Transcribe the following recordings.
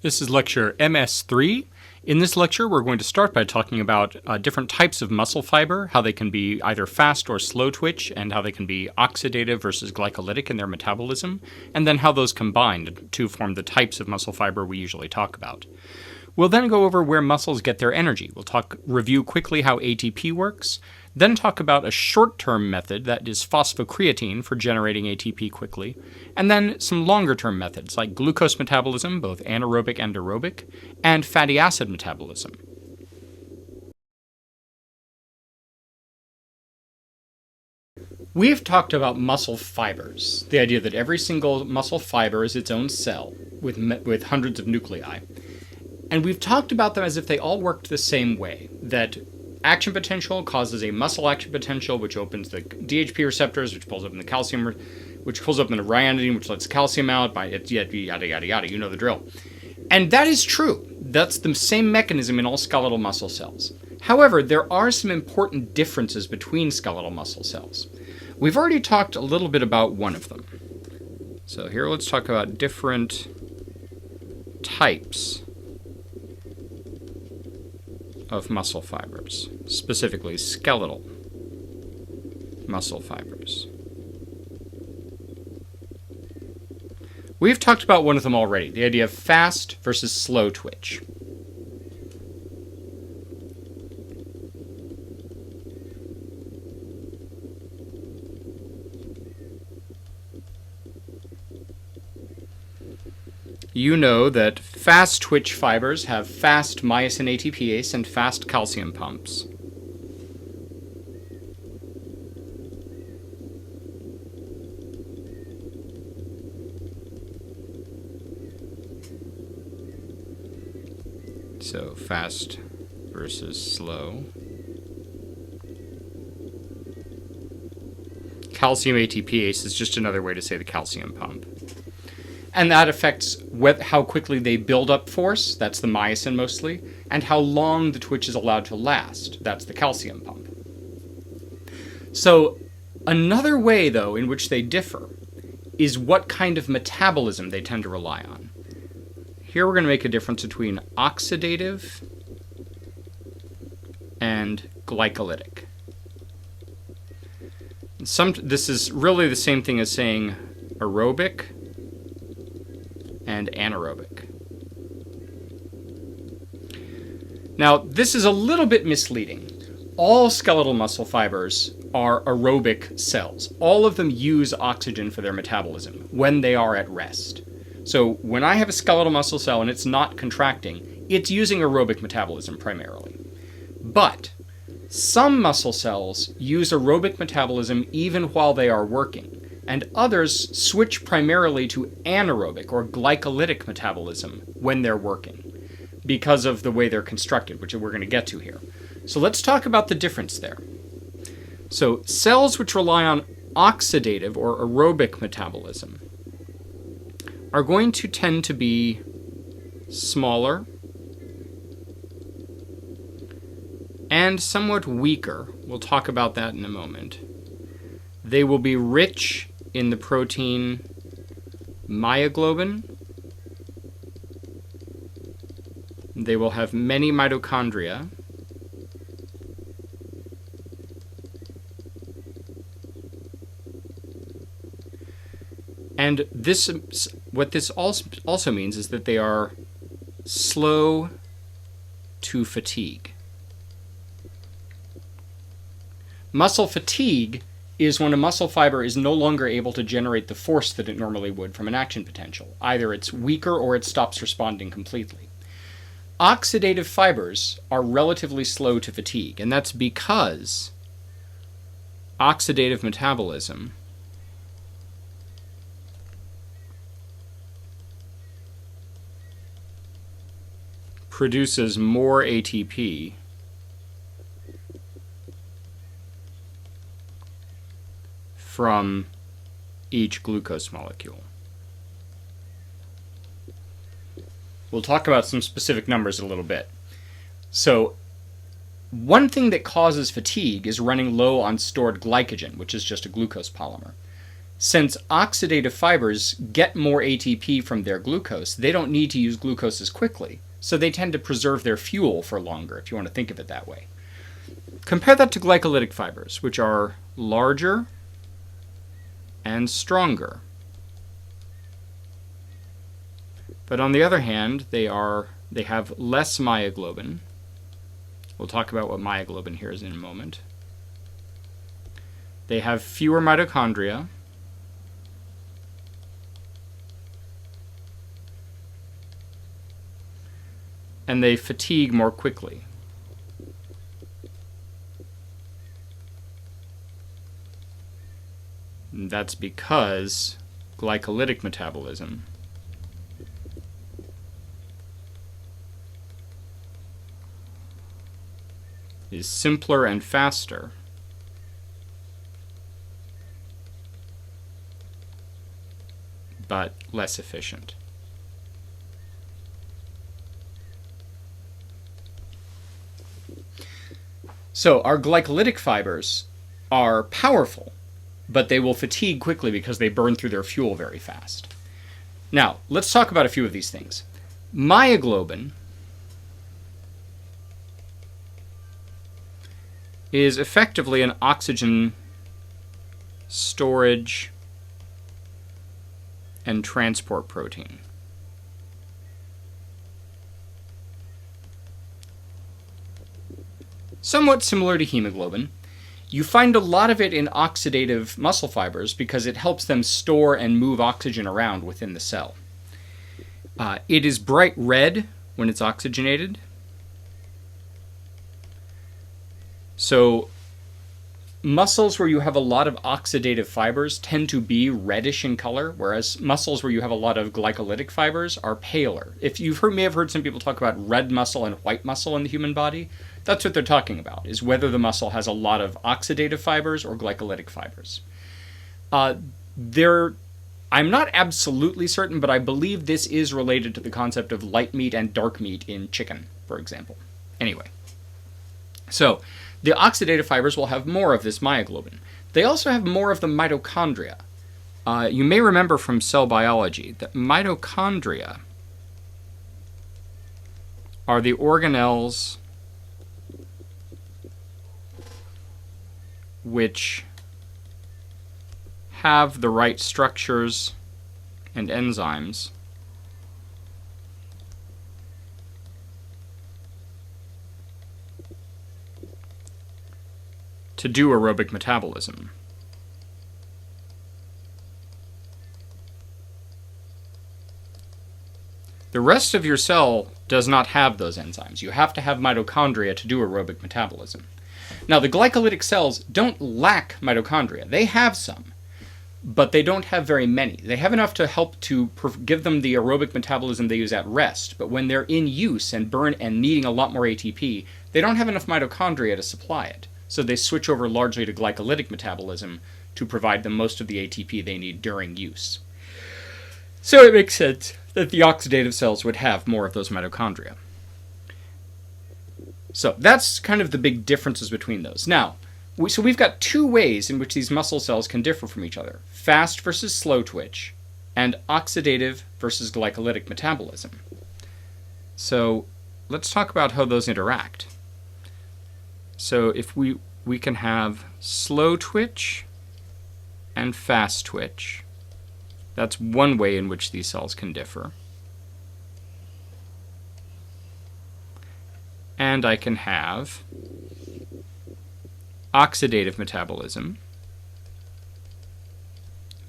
This is lecture MS-3. In this lecture, we're going to start by talking about different types of muscle fiber, how they can be either fast or slow twitch, and how they can be oxidative versus glycolytic in their metabolism, and then how those combine to form the types of muscle fiber we usually talk about. We'll then go over where muscles get their energy. We'll review quickly how ATP works, then talk about a short-term method that is phosphocreatine for generating ATP quickly, and then some longer-term methods like glucose metabolism, both anaerobic and aerobic, and fatty acid metabolism. We've talked about muscle fibers, the idea that every single muscle fiber is its own cell with hundreds of nuclei. And we've talked about them as if they all worked the same way, that action potential causes a muscle action potential, which opens the DHP receptors, which pulls up in the calcium, which pulls up in the ryanodine, which lets calcium out, yada, yada, yada, you know the drill. And that is true. That's the same mechanism in all skeletal muscle cells. However, there are some important differences between skeletal muscle cells. We've already talked a little bit about one of them. So here let's talk about different types of muscle fibers, specifically skeletal muscle fibers. We've talked about one of them already, the idea of fast versus slow twitch. You know that fast twitch fibers have fast myosin ATPase and fast calcium pumps. So fast versus slow. Calcium ATPase is just another way to say the calcium pump. And that affects how quickly they build up force, that's the myosin mostly, and how long the twitch is allowed to last, that's the calcium pump. So another way, though, in which they differ is what kind of metabolism they tend to rely on. Here we're going to make a difference between oxidative and glycolytic. This is really the same thing as saying aerobic and anaerobic. Now, this is a little bit misleading. All skeletal muscle fibers are aerobic cells. All of them use oxygen for their metabolism when they are at rest. So when I have a skeletal muscle cell and it's not contracting, it's using aerobic metabolism primarily. But some muscle cells use aerobic metabolism even while they are working, and others switch primarily to anaerobic or glycolytic metabolism when they're working because of the way they're constructed, which we're going to get to here. So let's talk about the difference there. So cells which rely on oxidative or aerobic metabolism are going to tend to be smaller and somewhat weaker. We'll talk about that in a moment. They will be rich in the protein myoglobin. They will have many mitochondria. And what this also means is that they are slow to fatigue. Muscle fatigue is when a muscle fiber is no longer able to generate the force that it normally would from an action potential. Either it's weaker or it stops responding completely. Oxidative fibers are relatively slow to fatigue, and that's because oxidative metabolism produces more ATP from each glucose molecule. We'll talk about some specific numbers in a little bit. So one thing that causes fatigue is running low on stored glycogen, which is just a glucose polymer. Since oxidative fibers get more ATP from their glucose, they don't need to use glucose as quickly, so they tend to preserve their fuel for longer, if you want to think of it that way. Compare that to glycolytic fibers, which are larger and stronger. But on the other hand, they have less myoglobin. We'll talk about what myoglobin here is in a moment. They have fewer mitochondria. And they fatigue more quickly. And that's because glycolytic metabolism is simpler and faster but less efficient. So our glycolytic fibers are powerful, but they will fatigue quickly because they burn through their fuel very fast. Now, let's talk about a few of these things. Myoglobin is effectively an oxygen storage and transport protein. Somewhat similar to hemoglobin. You find a lot of it in oxidative muscle fibers because it helps them store and move oxygen around within the cell. It is bright red when it's oxygenated. So muscles where you have a lot of oxidative fibers tend to be reddish in color, whereas muscles where you have a lot of glycolytic fibers are paler. If you've may have heard some people talk about red muscle and white muscle in the human body, that's what they're talking about, is whether the muscle has a lot of oxidative fibers or glycolytic fibers. I'm not absolutely certain, but I believe this is related to the concept of light meat and dark meat in chicken, for example. Anyway, so the oxidative fibers will have more of this myoglobin. They also have more of the mitochondria. You may remember from cell biology that mitochondria are the organelles which have the right structures and enzymes to do aerobic metabolism. The rest of your cell does not have those enzymes. You have to have mitochondria to do aerobic metabolism. Now, the glycolytic cells don't lack mitochondria. They have some, but they don't have very many. They have enough to help to give them the aerobic metabolism they use at rest, but when they're in use and burn and needing a lot more ATP, they don't have enough mitochondria to supply it. So they switch over largely to glycolytic metabolism to provide them most of the ATP they need during use. So it makes sense that the oxidative cells would have more of those mitochondria. So that's kind of the big differences between those. Now, so we've got two ways in which these muscle cells can differ from each other: fast versus slow twitch, and oxidative versus glycolytic metabolism. So let's talk about how those interact. So if we can have slow twitch and fast twitch. That's one way in which these cells can differ. And I can have oxidative metabolism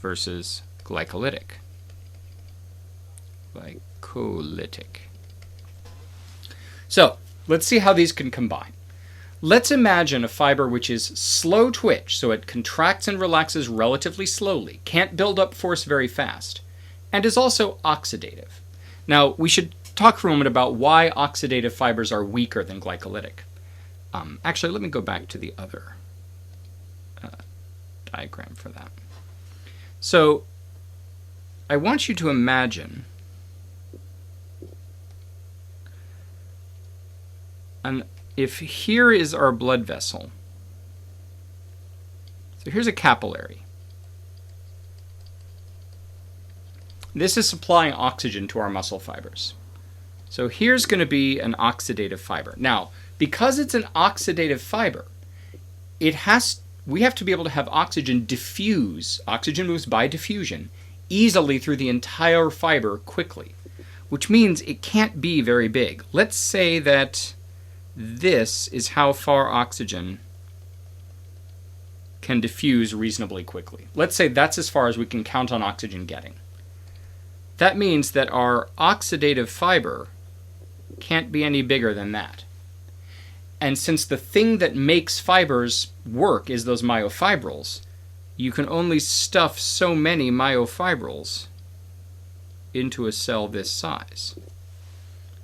versus glycolytic. So let's see how these can combine. Let's imagine a fiber which is slow twitch, so it contracts and relaxes relatively slowly, can't build up force very fast, and is also oxidative. Now, we should talk for a moment about why oxidative fibers are weaker than glycolytic. Actually, let me go back to the other diagram for that. So, I want you to imagine if here is our blood vessel, so here's a capillary. This is supplying oxygen to our muscle fibers. So here's going to be an oxidative fiber. Now, because it's an oxidative fiber, we have to be able to have oxygen diffuse. Oxygen moves by diffusion easily through the entire fiber quickly, which means it can't be very big. Let's say that this is how far oxygen can diffuse reasonably quickly. Let's say that's as far as we can count on oxygen getting. That means that our oxidative fiber can't be any bigger than that. And since the thing that makes fibers work is those myofibrils, you can only stuff so many myofibrils into a cell this size.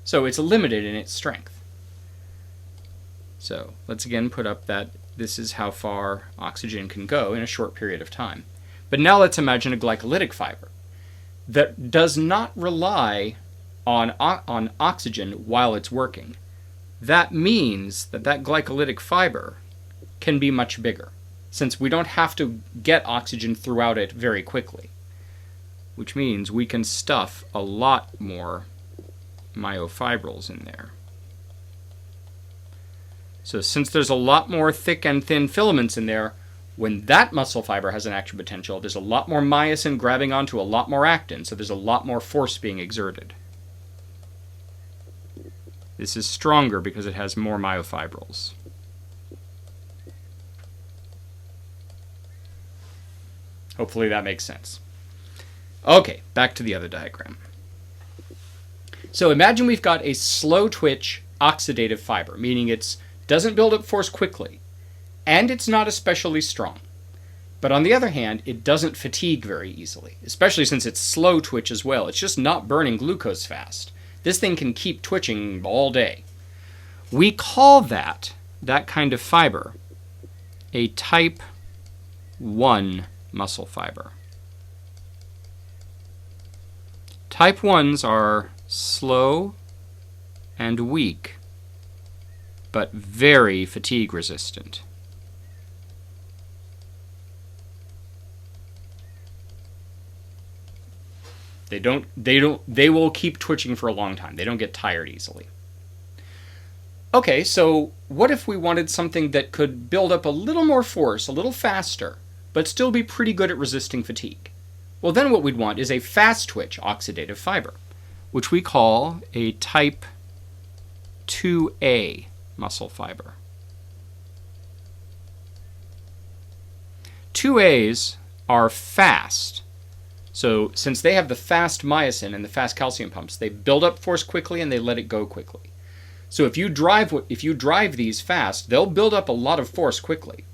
So it's limited in its strength. So let's again put up that this is how far oxygen can go in a short period of time. But now let's imagine a glycolytic fiber that does not rely on oxygen while it's working. That means that that glycolytic fiber can be much bigger, since we don't have to get oxygen throughout it very quickly, which means we can stuff a lot more myofibrils in there. So since there's a lot more thick and thin filaments in there, when that muscle fiber has an action potential, there's a lot more myosin grabbing onto a lot more actin, so there's a lot more force being exerted. This is stronger because it has more myofibrils. Hopefully that makes sense. Okay, back to the other diagram. So imagine we've got a slow twitch oxidative fiber, meaning it doesn't build up force quickly, and it's not especially strong. But on the other hand, it doesn't fatigue very easily, especially since it's slow twitch as well. It's just not burning glucose fast. This thing can keep twitching all day. We call that kind of fiber a type 1 muscle fiber. Type 1s are slow and weak, but very fatigue resistant. They will keep twitching for a long time. They don't get tired easily. Okay, so what if we wanted something that could build up a little more force, a little faster, but still be pretty good at resisting fatigue? Well, then what we'd want is a fast twitch oxidative fiber, which we call a type 2a muscle fiber. 2A's are fast. So since they have the fast myosin and the fast calcium pumps, they build up force quickly and they let it go quickly. So if you drive these fast, they'll build up a lot of force quickly.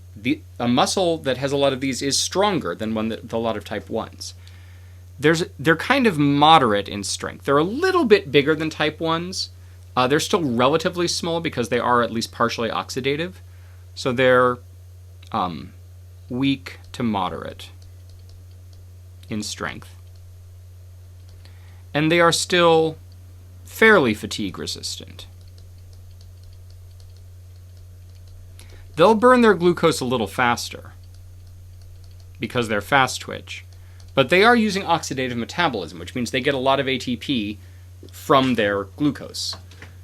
A muscle that has a lot of these is stronger than one with a lot of type 1s. They're kind of moderate in strength. They're a little bit bigger than type 1s. They're still relatively small because they are at least partially oxidative. So they're weak to moderate in strength. And they are still fairly fatigue resistant. They'll burn their glucose a little faster because they're fast twitch, but they are using oxidative metabolism, which means they get a lot of ATP from their glucose.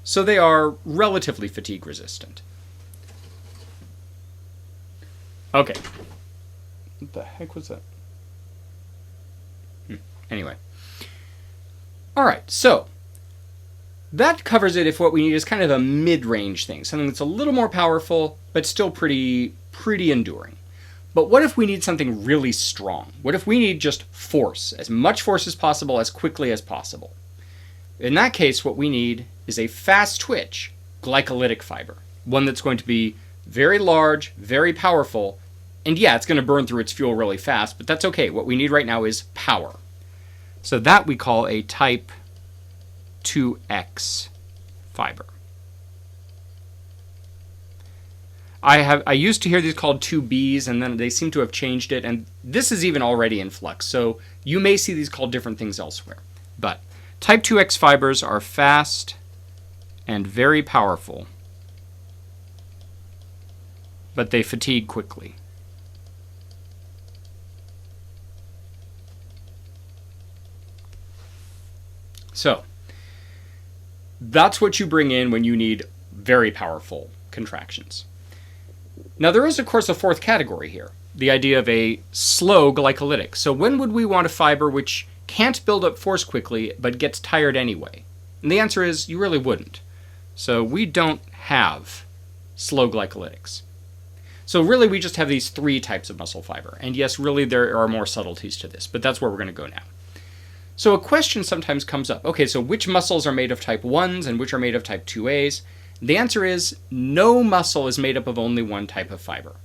So they are relatively fatigue resistant. Okay. What the heck was that? Anyway. All right, so that covers it if what we need is kind of a mid-range thing, something that's a little more powerful, but still pretty enduring. But what if we need something really strong? What if we need just force, as much force as possible, as quickly as possible? In that case, what we need is a fast-twitch glycolytic fiber, one that's going to be very large, very powerful, and yeah, it's going to burn through its fuel really fast, but that's okay. What we need right now is power. So that we call a type 2X fiber. I used to hear these called 2Bs, and then they seem to have changed it, and this is even already in flux, so you may see these called different things elsewhere. But type 2X fibers are fast and very powerful, but they fatigue quickly. So that's what you bring in when you need very powerful contractions. Now there is, of course, a fourth category here, the idea of a slow glycolytic. So when would we want a fiber which can't build up force quickly but gets tired anyway? And the answer is you really wouldn't. So we don't have slow glycolytics. So really we just have these three types of muscle fiber. And yes, really there are more subtleties to this, but that's where we're going to go now. So a question sometimes comes up. Okay, so which muscles are made of type 1s and which are made of type 2As? The answer is no muscle is made up of only one type of fiber.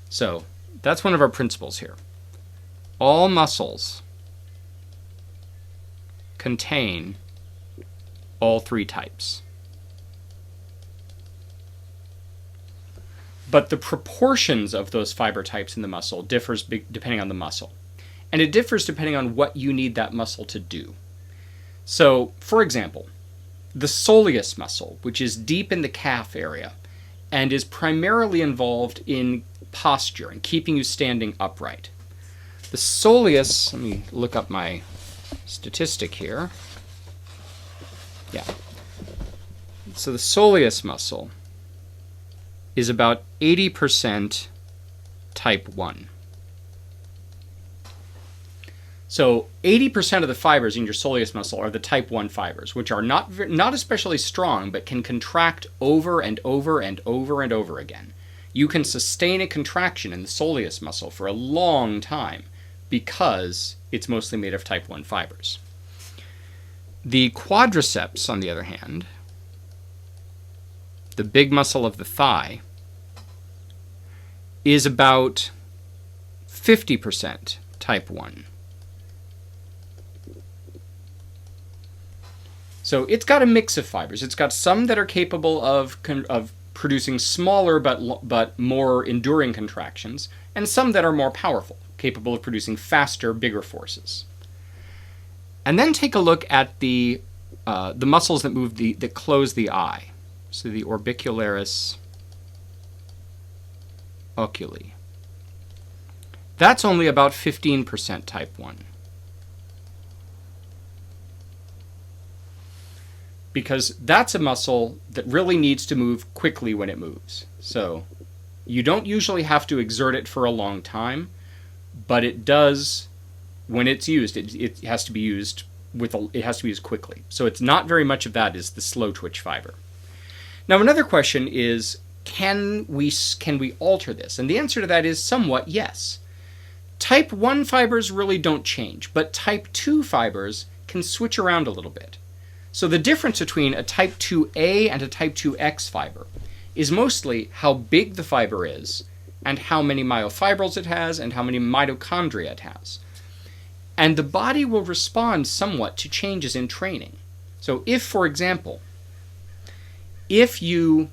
So that's one of our principles here. All muscles contain all three types. But the proportions of those fiber types in the muscle differs depending on the muscle. And it differs depending on what you need that muscle to do. So, for example, the soleus muscle, which is deep in the calf area and is primarily involved in posture and keeping you standing upright. The soleus, let me look up my statistic here. Yeah. So the soleus muscle is about 80% type 1. So 80% of the fibers in your soleus muscle are the type 1 fibers, which are not especially strong, but can contract over and over and over and over again. You can sustain a contraction in the soleus muscle for a long time because it's mostly made of type 1 fibers. The quadriceps, on the other hand, the big muscle of the thigh, is about 50% type 1. So it's got a mix of fibers. It's got some that are capable of producing smaller but more enduring contractions, and some that are more powerful, capable of producing faster, bigger forces. And then take a look at the muscles that close the eye. So the orbicularis oculi. That's only about 15% type 1. Because that's a muscle that really needs to move quickly when it moves. So you don't usually have to exert it for a long time, but it does, when it's used, it has to be used quickly. So it's not very much of that is the slow twitch fiber. Now another question is, can we alter this? And the answer to that is somewhat yes. Type 1 fibers really don't change, but type 2 fibers can switch around a little bit. So the difference between a type 2A and a type 2X fiber is mostly how big the fiber is and how many myofibrils it has and how many mitochondria it has. And the body will respond somewhat to changes in training. So if, for example, if you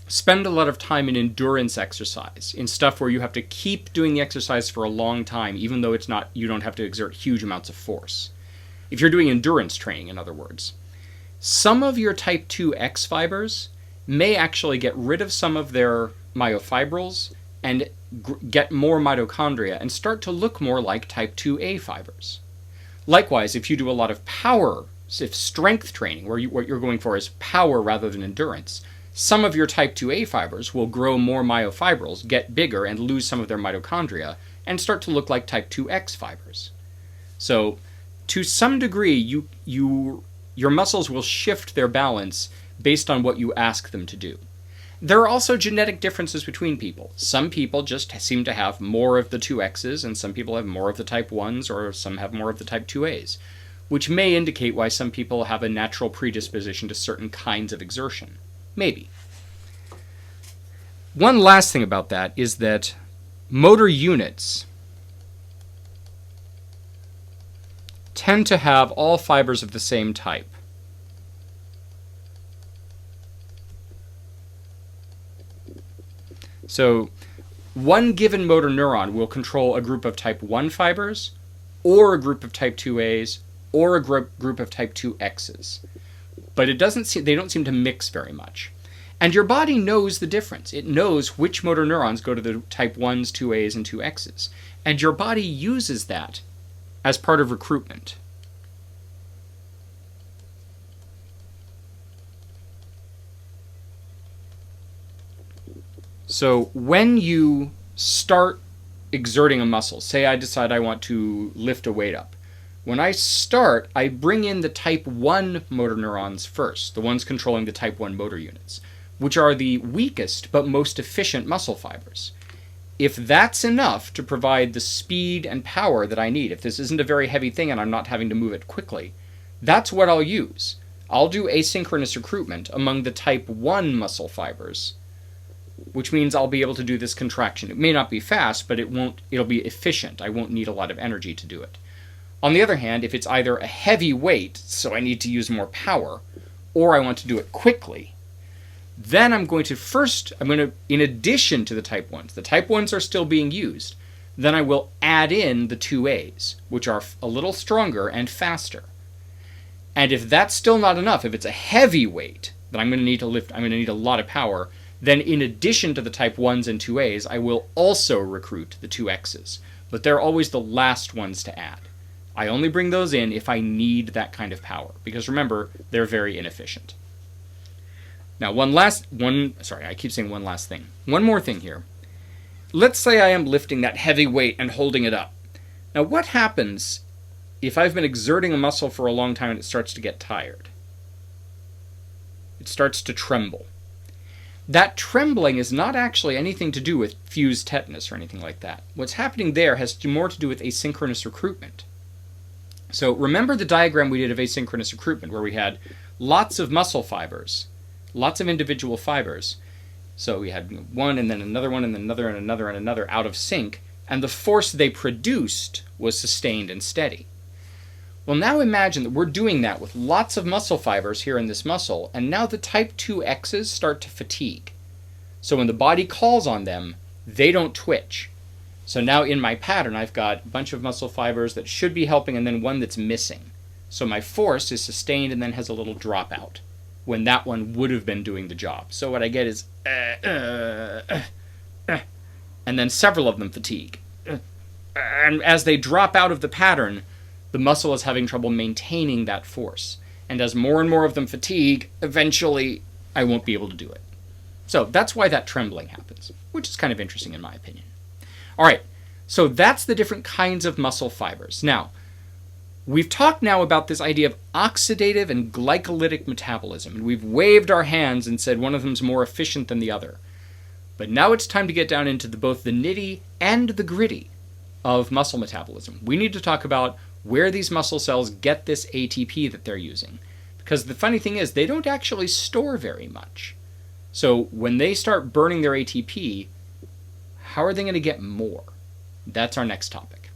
spend a lot of time in endurance exercise, in stuff where you have to keep doing the exercise for a long time, even though you don't have to exert huge amounts of force. If you're doing endurance training, in other words, some of your type 2X fibers may actually get rid of some of their myofibrils and get more mitochondria and start to look more like type 2A fibers. Likewise, if you do a lot of power, if strength training, where what you're going for is power rather than endurance, some of your type 2A fibers will grow more myofibrils, get bigger, and lose some of their mitochondria, and start to look like type 2X fibers. So, to some degree, your muscles will shift their balance based on what you ask them to do. There are also genetic differences between people. Some people just seem to have more of the 2Xs, and some people have more of the type 1s, or some have more of the type 2As, which may indicate why some people have a natural predisposition to certain kinds of exertion. Maybe. One last thing about that is that motor units tend to have all fibers of the same type. So one given motor neuron will control a group of type 1 fibers, or a group of type 2As, or a group of type 2Xs. But they don't seem to mix very much. And your body knows the difference. It knows which motor neurons go to the type 1s, 2As, and 2Xs. And your body uses that as part of recruitment. So when you start exerting a muscle, say I decide I want to lift a weight up, when I start, I bring in the type 1 motor neurons first, the ones controlling the type 1 motor units, which are the weakest but most efficient muscle fibers. If that's enough to provide the speed and power that I need, if this isn't a very heavy thing and I'm not having to move it quickly, that's what I'll use. I'll do asynchronous recruitment among the type 1 muscle fibers, which means I'll be able to do this contraction. It may not be fast, but it'll be efficient. I won't need a lot of energy to do it. On the other hand, if it's either a heavy weight, so I need to use more power, or I want to do it quickly, then I'm going to, in addition to the type 1s are still being used, then I will add in the 2As, which are a little stronger and faster. And if that's still not enough, if it's a heavy weight that I'm going to need to lift, I'm going to need a lot of power, then in addition to the type 1s and 2As, I will also recruit the 2Xs. But they're always the last ones to add. I only bring those in if I need that kind of power, because remember, they're very inefficient. Now, one last thing. One more thing here. Let's say I am lifting that heavy weight and holding it up. Now, what happens if I've been exerting a muscle for a long time and it starts to get tired? It starts to tremble. That trembling is not actually anything to do with fused tetanus or anything like that. What's happening there has more to do with asynchronous recruitment. So remember the diagram we did of asynchronous recruitment where we had lots of muscle fibers, lots of individual fibers. So we had one and then another one and then another and another and another out of sync, and the force they produced was sustained and steady. Well, now imagine that we're doing that with lots of muscle fibers here in this muscle, and now the type 2Xs start to fatigue. So when the body calls on them, they don't twitch. So now in my pattern, I've got a bunch of muscle fibers that should be helping and then one that's missing. So my force is sustained and then has a little dropout when that one would have been doing the job. So what I get is and then several of them fatigue. And as they drop out of the pattern, the muscle is having trouble maintaining that force. And as more and more of them fatigue, eventually I won't be able to do it. So that's why that trembling happens, which is kind of interesting in my opinion. All right, so that's the different kinds of muscle fibers. Now, we've talked now about this idea of oxidative and glycolytic metabolism, and we've waved our hands and said one of them's more efficient than the other. But now it's time to get down into both the nitty and the gritty of muscle metabolism. We need to talk about where these muscle cells get this ATP that they're using. Because the funny thing is, they don't actually store very much. So when they start burning their ATP, how are they going to get more? That's our next topic.